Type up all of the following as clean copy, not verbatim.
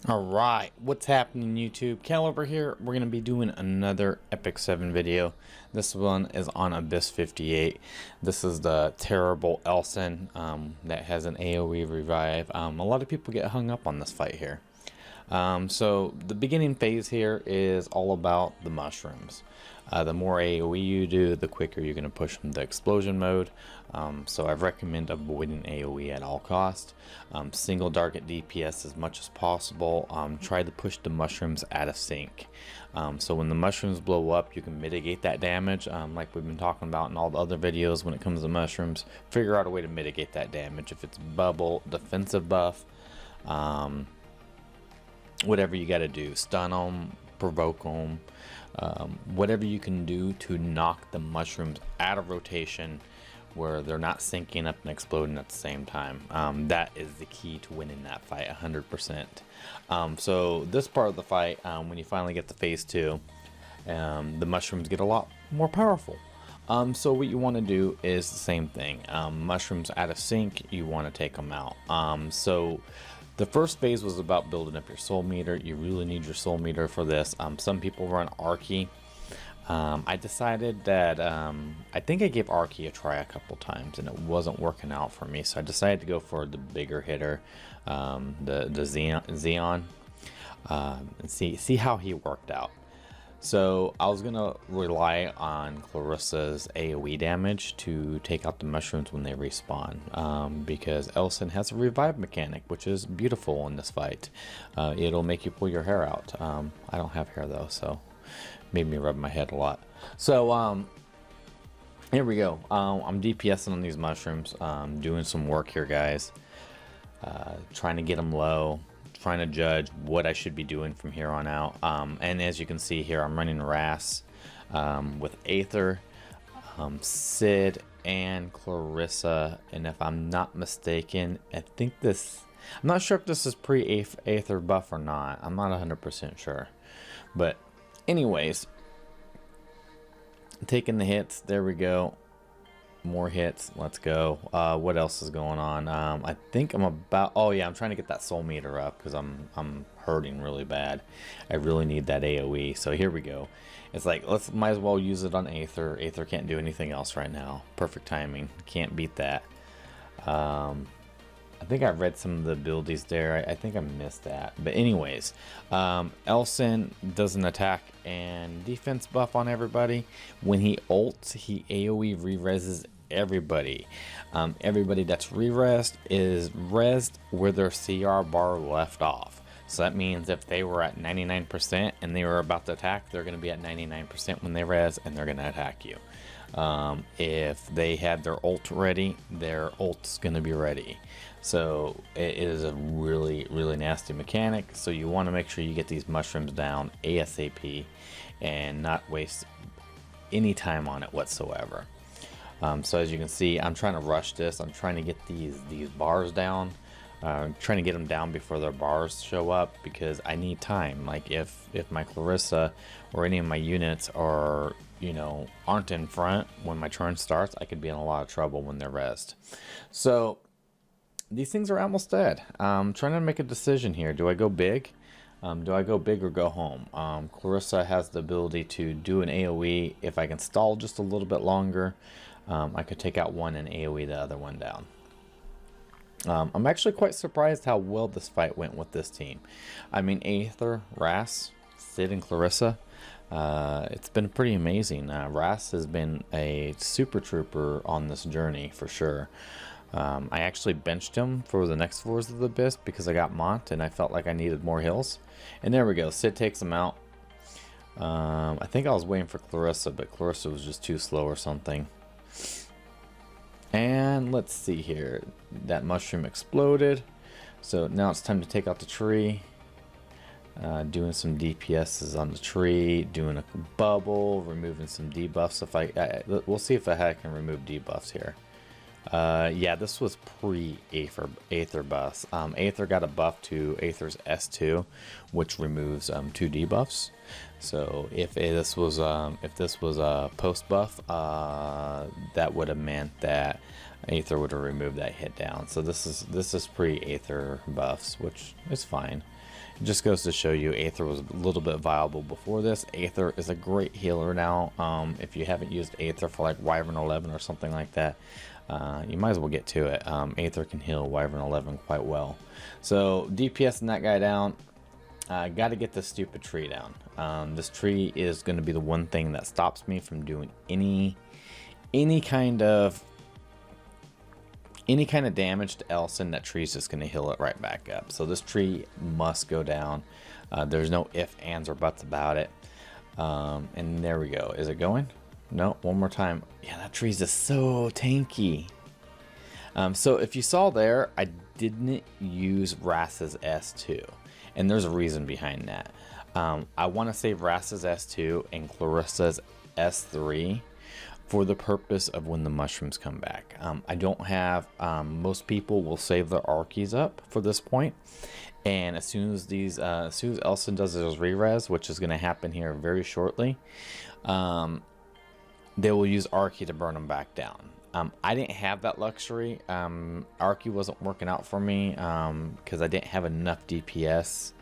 Alright, what's happening YouTube? Cal over here. We're going to be doing another Epic 7 video. This one is on Abyss 58. This is the terrible Elson that has an AoE revive. A lot of people get hung up on this fight here. So the beginning phase here is all about the mushrooms. The more AoE you do, the quicker you're going to push into explosion mode. So I recommend avoiding AoE at all costs. Single target DPS as much as possible. Try to push the mushrooms out of sync. So when the mushrooms blow up, you can mitigate that damage, like we've been talking about in all the other videos when it comes to mushrooms. Figure out a way to mitigate that damage. If it's bubble, defensive buff, whatever you got to do, stun them, provoke them, whatever you can do to knock the mushrooms out of rotation where they're not syncing up and exploding at the same time. That is the key to winning that fight 100%. So this part of the fight, when you finally get to phase 2, the mushrooms get a lot more powerful. So what you want to do is the same thing. Mushrooms out of sync, you want to take them out. So the first phase was about building up your soul meter. You really need your soul meter for this. Some people run Archie. I decided that I think I gave Archie a try a couple times and it wasn't working out for me, so I decided to go for the bigger hitter, the Xeon, and see how he worked out. So I was gonna rely on Clarissa's AoE damage to take out the mushrooms when they respawn, because Elson has a revive mechanic, which is beautiful in this fight. It'll make you pull your hair out. I don't have hair though, so made me rub my head a lot. So here we go. I'm DPSing on these mushrooms, doing some work here, guys, trying to get them low, trying to judge what I should be doing from here on out. And as you can see here, I'm running Ras with Aether, Sid, and Clarissa. And if I'm not mistaken, I think this, I'm not sure if this is pre-Aether buff or not. I'm not 100% sure. But anyways, taking the hits. There we go. More hits. Let's go. What else is going on? I think I'm about, oh yeah, I'm trying to get that soul meter up because I'm hurting really bad. I really need that AoE. So here we go. It's like, might as well use it on Aether. Aether can't do anything else right now. Perfect timing. Can't beat that. I think I read some of the abilities there. I think I missed that. But anyways, Elson does an attack and defense buff on everybody. When he ults, he AoE re-reses everybody. Everybody that's re-resed is resed where their CR bar left off. So that means if they were at 99% and they were about to attack, they're going to be at 99% when they res and they're going to attack you. If they had their ult ready, their ult's going to be ready. So it is a really nasty mechanic. So you want to make sure you get these mushrooms down ASAP and not waste any time on it whatsoever. So as you can see, I'm trying to rush this. I'm trying to get these bars down. Trying to get them down before their bars show up because I need time. Like if my Clarissa or any of my units are, you know, aren't in front when my turn starts, I could be in a lot of trouble when they're rezzed. So these things are almost dead. I'm trying to make a decision here. Do I go big? Do I go big or go home? Clarissa has the ability to do an AoE. If I can stall just a little bit longer, I could take out one and AoE the other one down. I'm actually quite surprised how well this fight went with this team. I mean, Aether, Ras, Sid, and Clarissa. It's been pretty amazing. Ras has been a super trooper on this journey for sure. I actually benched him for the next floors of the Abyss because I got Mont and I felt like I needed more heals. And there we go. Sid takes him out. I think I was waiting for Clarissa, but Clarissa was just too slow or something. And let's see here. That mushroom exploded. So now it's time to take out the tree. Doing some DPSs on the tree. Doing a bubble. Removing some debuffs. We'll see if I can remove debuffs here. Yeah, this was pre-Aether buffs. Aether got a buff to Aether's S2, which removes 2 debuffs. So if this was a post buff, that would have meant that Aether would have removed that hit down. So this is pre-Aether buffs, which is fine. It just goes to show you Aether was a little bit viable before this. Aether is a great healer now. If you haven't used Aether for like Wyvern 11 or something like that, you might as well get to it. Aether can heal Wyvern 11 quite well. So DPSing that guy down. Got to get this stupid tree down. This tree is going to be the one thing that stops me from doing any kind of damage to Elson. That tree is just going to heal it right back up. So this tree must go down. There's no ifs, ands, or buts about it. And there we go. Is it going? No, one more time. Yeah, that tree's just so tanky. So if you saw there, I didn't use Rass's S2. And there's a reason behind that. I want to save Rass's S2 and Clarissa's S3 for the purpose of when the mushrooms come back. I don't have, most people will save their Archies up for this point. And as soon as Elson does his re-res, which is going to happen here very shortly, they will use Archie to burn them back down. I didn't have that luxury. Archie wasn't working out for me because I didn't have enough DPS.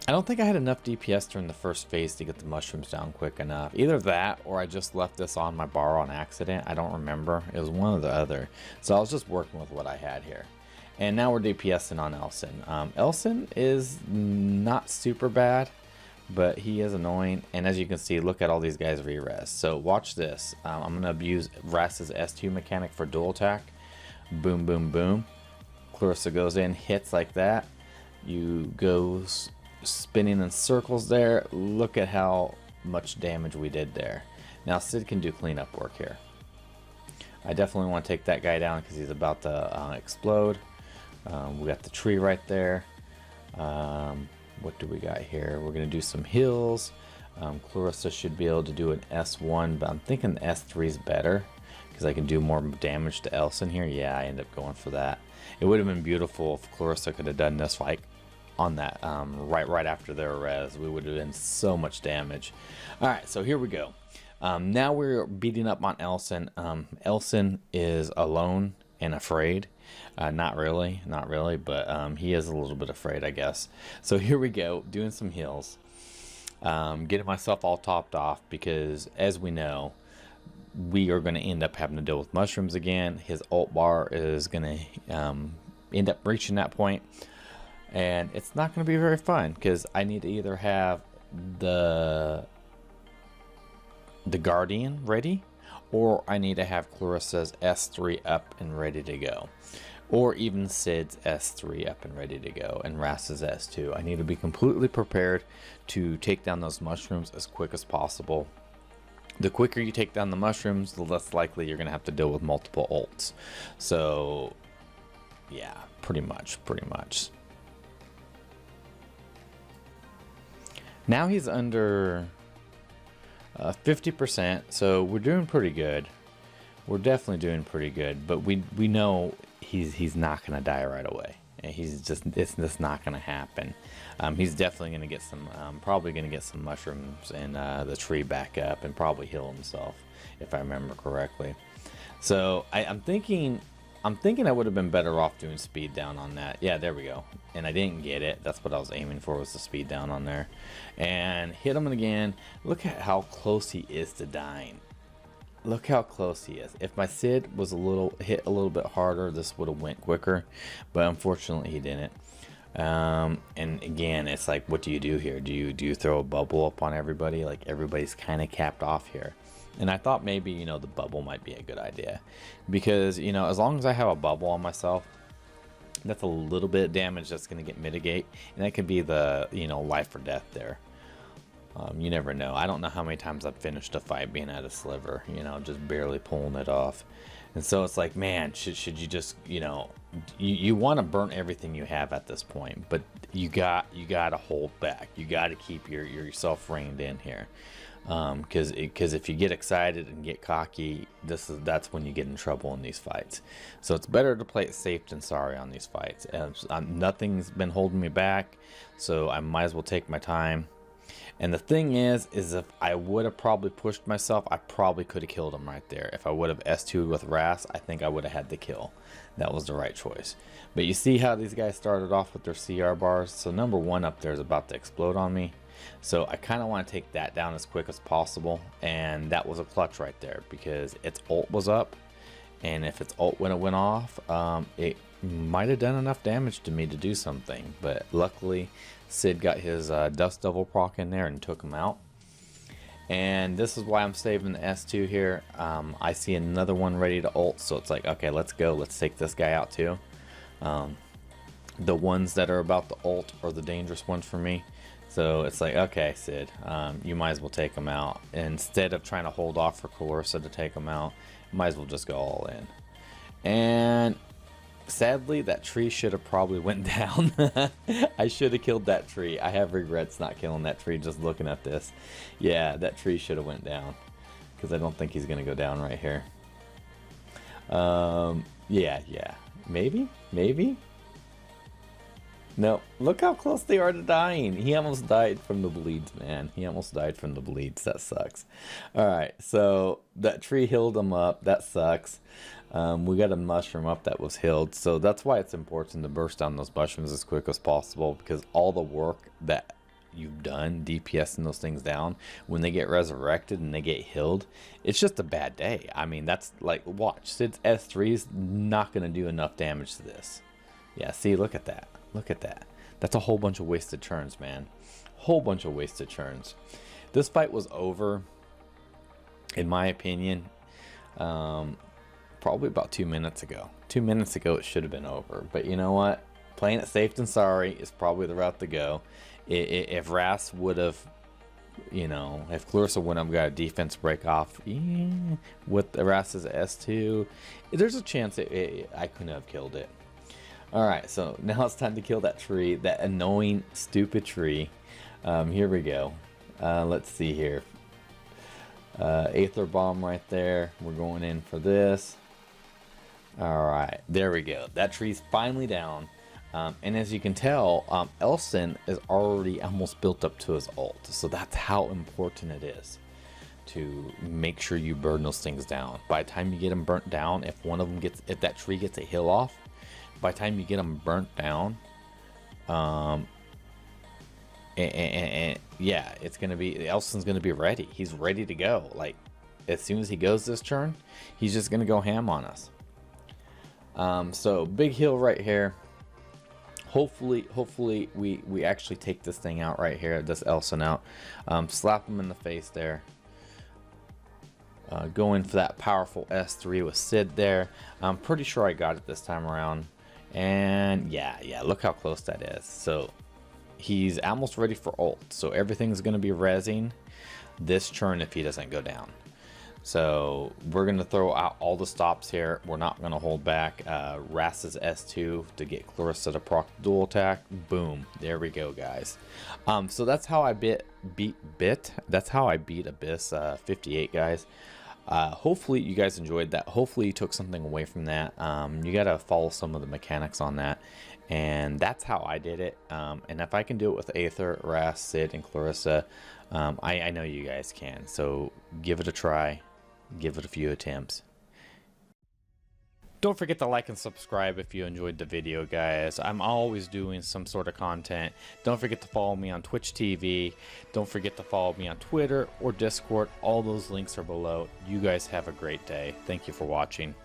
I don't think I had enough DPS during the first phase to get the mushrooms down quick enough. Either that or I just left this on my bar on accident. I don't remember. It was one or the other. So I was just working with what I had here. And now we're DPSing on Elson. Elson is not super bad, but he is annoying. And as you can see, look at all these guys re-res. So watch this. I'm going to abuse Rass's S2 mechanic for dual attack. Boom, boom, boom. Clarissa goes in, hits like that. You go spinning in circles there. Look at how much damage we did there. Now Sid can do cleanup work here. I definitely want to take that guy down because he's about to explode. We got the tree right there. What do we got here? We're going to do some heals. Clarissa should be able to do an S1, but I'm thinking the S3 is better because I can do more damage to Elson here. Yeah, I end up going for that. It would have been beautiful if Clarissa could have done this like on that right after their res. We would have done so much damage. All right, so here we go. Now we're beating up on Elson. Elson is alone and afraid. Not really, but he is a little bit afraid, I guess. So here we go, doing some heals. Getting myself all topped off because, as we know, we are going to end up having to deal with mushrooms again. His ult bar is going to end up reaching that point. And it's not going to be very fun because I need to either have the Guardian ready, or I need to have Clarissa's S3 up and ready to go, or even Sid's S3 up and ready to go, and Rass's S2. I need to be completely prepared to take down those mushrooms as quick as possible. The quicker you take down the mushrooms, the less likely you're going to have to deal with multiple ults. So yeah, pretty much. Now he's under 50%, so we're doing pretty good. We're definitely doing pretty good, but we know he's not going to die right away. It's just not going to happen. He's definitely going to get some, probably going to get some mushrooms and the tree back up and probably heal himself, if I remember correctly. So I'm thinking I would have been better off doing speed down on that. Yeah, there we go. And I didn't get it. That's what I was aiming for, was the speed down on there. And hit him again. Look at how close he is to dying. Look how close he is. If my Sid was hit a little bit harder, this would have went quicker. But unfortunately, he didn't. And again, it's like, what do you do here? Do you throw a bubble up on everybody? Like, everybody's kind of capped off here. And I thought maybe, the bubble might be a good idea. Because, as long as I have a bubble on myself, that's a little bit of damage that's going to get mitigate. And that could be the, life or death there. You never know. I don't know how many times I've finished a fight being at a sliver, just barely pulling it off. And so it's like, man, should you just, you want to burn everything you have at this point, but you got to hold back. You got to keep yourself reined in here. Because if you get excited and get cocky, that's when you get in trouble in these fights. So it's better to play it safe than sorry on these fights. Nothing's been holding me back, so I might as well take my time. And the thing is if I would have probably pushed myself, I probably could have killed him right there. If I would have S2'd with Ras, I think I would have had the kill. That was the right choice. But you see how these guys started off with their CR bars? So number 1 up there is about to explode on me. So I kind of want to take that down as quick as possible. And that was a clutch right there because its ult was up. And if its ult went off, it might have done enough damage to me to do something. But luckily, Sid got his Dust Devil proc in there and took him out. And this is why I'm saving the S2 here. I see another one ready to ult, so it's like, okay, let's go. Let's take this guy out too. The ones that are about to ult are the dangerous ones for me. So it's like, okay, Sid, you might as well take him out. Instead of trying to hold off for Clarissa to take him out, might as well just go all in. And sadly, that tree should have probably went down. I should have killed that tree. I have regrets not killing that tree just looking at this. Yeah, that tree should have went down because I don't think he's gonna go down right here. Yeah, maybe. No, look how close they are to dying. He almost died from the bleeds, man. He almost died from the bleeds. That sucks. Alright, so that tree healed him up. That sucks. We got a mushroom up that was healed. So that's why it's important to burst down those mushrooms as quick as possible, because all the work that you've done DPSing those things down, when they get resurrected and they get healed, it's just a bad day. I mean, that's like, watch, Sid's S3 is not going to do enough damage to this. Yeah, see, look at that. Look at that. That's a whole bunch of wasted turns, man. Whole bunch of wasted turns. This fight was over, in my opinion, probably about 2 minutes ago. 2 minutes ago it should have been over. But you know what? Playing it safe than sorry is probably the route to go. If Ras would have, you know, if Clarissa wouldn't have got a defense break off with Ras's S2, there's a chance I couldn't have killed it. Alright, so now it's time to kill that tree, that annoying, stupid tree. Here we go. Let's see here. Aether Bomb right there. We're going in for this. Alright, there we go. That tree's finally down. And as you can tell, Elson is already almost built up to his ult. So that's how important it is to make sure you burn those things down. By the time you get them burnt down, if that tree gets a heal off, by the time you get them burnt down, and yeah, it's gonna be, Elson's gonna be ready. He's ready to go. Like, as soon as he goes this turn, he's just gonna go ham on us. So big heal right here. Hopefully we actually take this thing out right here, this Elson out. Slap him in the face there. Going for that powerful S3 with Sid there. I'm pretty sure I got it this time around. And yeah, look how close that is. So he's almost ready for ult. So everything's going to be rezzing this turn if he doesn't go down. So we're going to throw out all the stops here. We're not going to hold back. Ras's S2 to get Clarissa to proc dual attack. Boom. There we go, guys. So that's how I beat Abyss 58, guys. Hopefully you guys enjoyed that. Hopefully you took something away from that. You got to follow some of the mechanics on that. And that's how I did it. And if I can do it with Aether, Ras, Sid, and Clarissa, I know you guys can. So give it a try. Give it a few attempts. Don't forget to like and subscribe if you enjoyed the video, guys. I'm always doing some sort of content. Don't forget to follow me on Twitch TV. Don't forget to follow me on Twitter or Discord. All those links are below. You guys have a great day. Thank you for watching.